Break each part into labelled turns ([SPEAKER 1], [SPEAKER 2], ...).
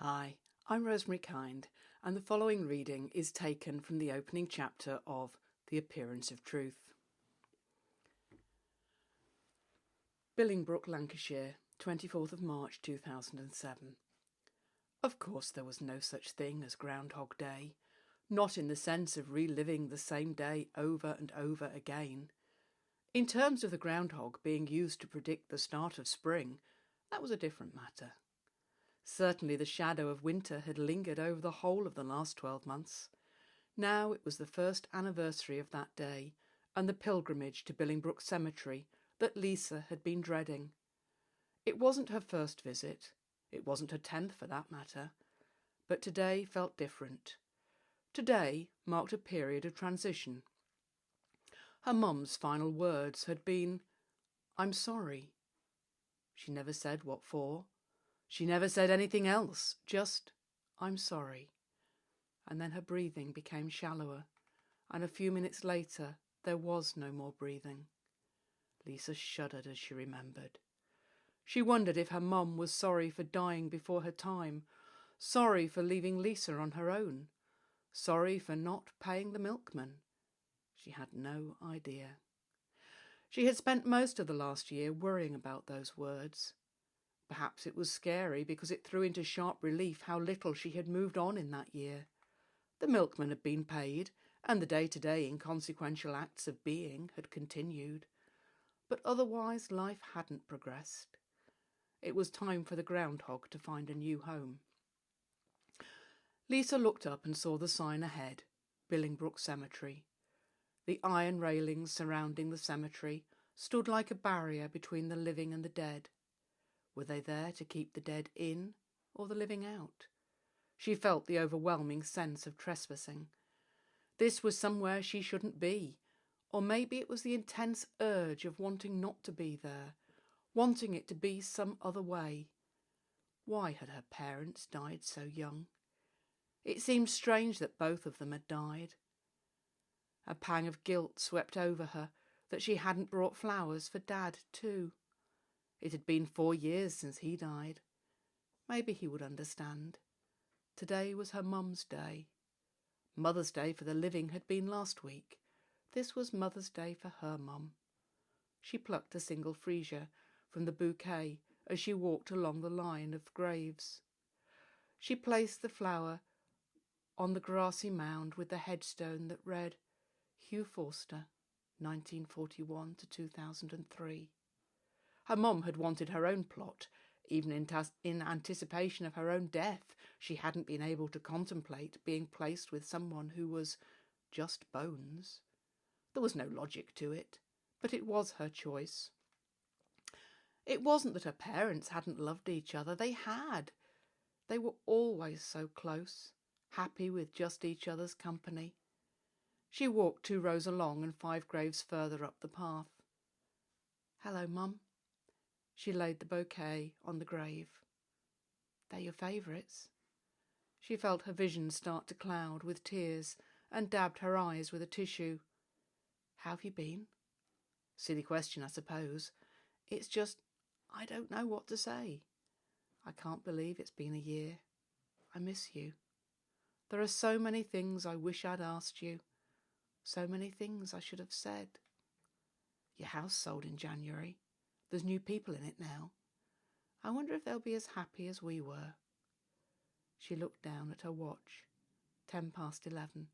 [SPEAKER 1] Hi, I'm Rosemary and the following reading is taken from the opening chapter of The Appearance of Truth. Billingbrook, Lancashire, 24th of March 2007. Of course there was no such thing as Groundhog Day, not in the sense of reliving the same day over and over again. In terms of the groundhog being used to predict the start of spring, that was a different matter. Certainly the shadow of winter had lingered over the whole of the last 12 months. Now it was the first anniversary of that day and the pilgrimage to Billingbrook Cemetery that Lisa had been dreading. It wasn't her first visit, it wasn't her 10th for that matter, but today felt different. Today marked a period of transition. Her mum's final words had been, "I'm sorry." She never said what for. She never said anything else, just, "I'm sorry." And then her breathing became shallower, and a few minutes later there was no more breathing. Lisa shuddered as she remembered. She wondered if her mum was sorry for dying before her time, sorry for leaving Lisa on her own, sorry for not paying the milkman. She had no idea. She had spent most of the last year worrying about those words. Perhaps it was scary because it threw into sharp relief how little she had moved on in that year. The milkman had been paid, and the day-to-day inconsequential acts of being had continued. But otherwise life hadn't progressed. It was time for the groundhog to find a new home. Lisa looked up and saw the sign ahead, Billingbrook Cemetery. The iron railings surrounding the cemetery stood like a barrier between the living and the dead. Were they there to keep the dead in or the living out? She felt the overwhelming sense of trespassing. This was somewhere she shouldn't be, or maybe it was the intense urge of wanting not to be there, wanting it to be some other way. Why had her parents died so young? It seemed strange that both of them had died. A pang of guilt swept over her that she hadn't brought flowers for Dad too. It had been 4 years since he died. Maybe he would understand. Today was her mum's day. Mother's Day for the living had been last week. This was Mother's Day for her mum. She plucked a single freesia from the bouquet as she walked along the line of graves. She placed the flower on the grassy mound with the headstone that read, Hugh Forster, 1941 to 2003. Her mum had wanted her own plot. Even in anticipation of her own death, she hadn't been able to contemplate being placed with someone who was just bones. There was no logic to it, but it was her choice. It wasn't that her parents hadn't loved each other. They had. They were always so close, happy with just each other's company. She walked 2 rows along and 5 graves further up the path. "Hello, Mum." She laid the bouquet on the grave. "They're your favourites." She felt her vision start to cloud with tears and dabbed her eyes with a tissue. "How have you been?" Silly question, I suppose. It's just, I don't know what to say. I can't believe it's been a year. I miss you. There are so many things I wish I'd asked you. So many things I should have said. Your house sold in January. There's new people in it now. I wonder if they'll be as happy as we were. She looked down at her watch. 11:10.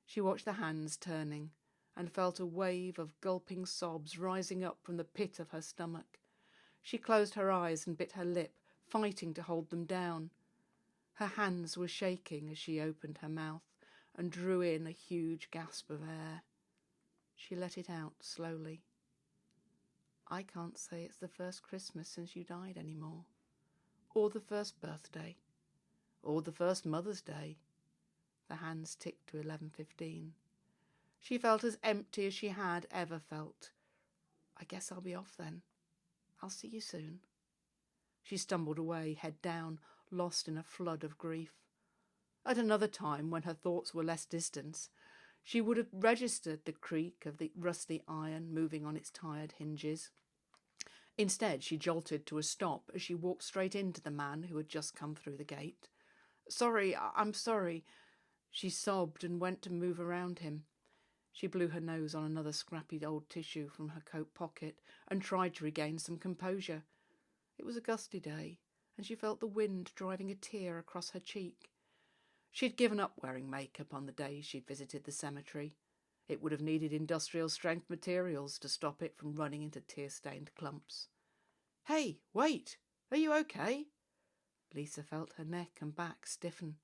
[SPEAKER 1] She watched the hands turning and felt a wave of gulping sobs rising up from the pit of her stomach. She closed her eyes and bit her lip, fighting to hold them down. Her hands were shaking as she opened her mouth and drew in a huge gasp of air. She let it out slowly. I can't say it's the first Christmas since you died anymore, or the first birthday, or the first Mother's Day. The hands ticked to 11:15. She felt as empty as she had ever felt. I guess I'll be off then. I'll see you soon. She stumbled away, head down, lost in a flood of grief. At another time, when her thoughts were less distant, she would have registered the creak of the rusty iron moving on its tired hinges. Instead, she jolted to a stop as she walked straight into the man who had just come through the gate. "Sorry, I'm sorry." She sobbed and went to move around him. She blew her nose on another scrappy old tissue from her coat pocket and tried to regain some composure. It was a gusty day, and she felt the wind driving a tear across her cheek. She had given up wearing makeup on the days she'd visited the cemetery. It would have needed industrial-strength materials to stop it from running into tear-stained clumps. "Hey, wait! Are you okay?" Lisa felt her neck and back stiffen.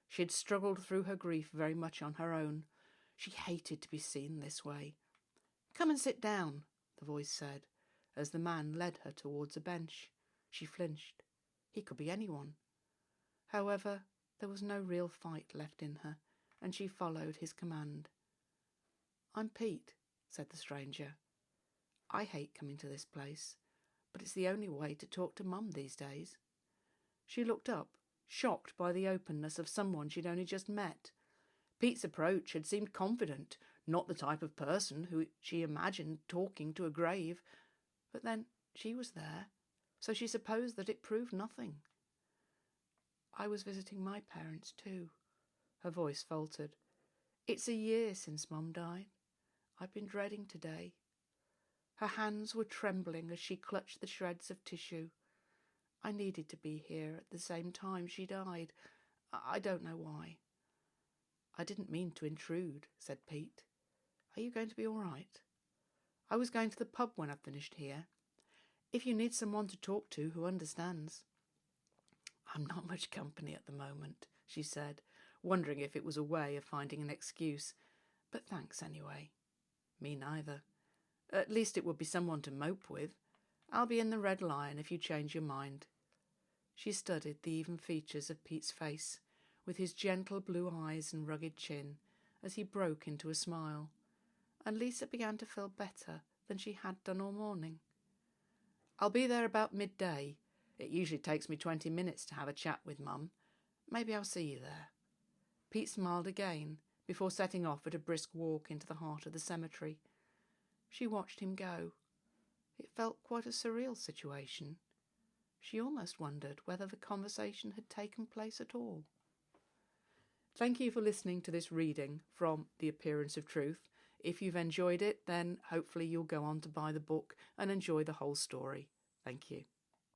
[SPEAKER 1] She had struggled through her grief very much on her own. She hated to be seen this way. "Come and sit down," the voice said, as the man led her towards a bench. She flinched. He could be anyone. However, there was no real fight left in her, and she followed his command. "I'm Pete," said the stranger. "I hate coming to this place, but it's the only way to talk to Mum these days." She looked up, shocked by the openness of someone she'd only just met. Pete's approach had seemed confident, not the type of person who she imagined talking to a grave. But then she was there, so she supposed that it proved nothing. "I was visiting my parents too." Her voice faltered. "It's a year since Mum died. I've been dreading today." Her hands were trembling as she clutched the shreds of tissue. "I needed to be here at the same time she died. I don't know why." "I didn't mean to intrude," said Pete. "Are you going to be all right?" "I was going to the pub when I finished here. If you need someone to talk to who understands." "I'm not much company at the moment," she said, wondering if it was a way of finding an excuse. "But thanks anyway." "Me neither. At least it would be someone to mope with. I'll be in the Red Lion if you change your mind." She studied the even features of Pete's face, with his gentle blue eyes and rugged chin, as he broke into a smile, and Lisa began to feel better than she had done all morning. "I'll be there about midday. It usually takes me 20 minutes to have a chat with Mum. Maybe I'll see you there." Pete smiled again before setting off at a brisk walk into the heart of the cemetery. She watched him go. It felt quite a surreal situation. She almost wondered whether the conversation had taken place at all. Thank you for listening to this reading from The Appearance of Truth. If you've enjoyed it, then hopefully you'll go on to buy the book and enjoy the whole story. Thank you.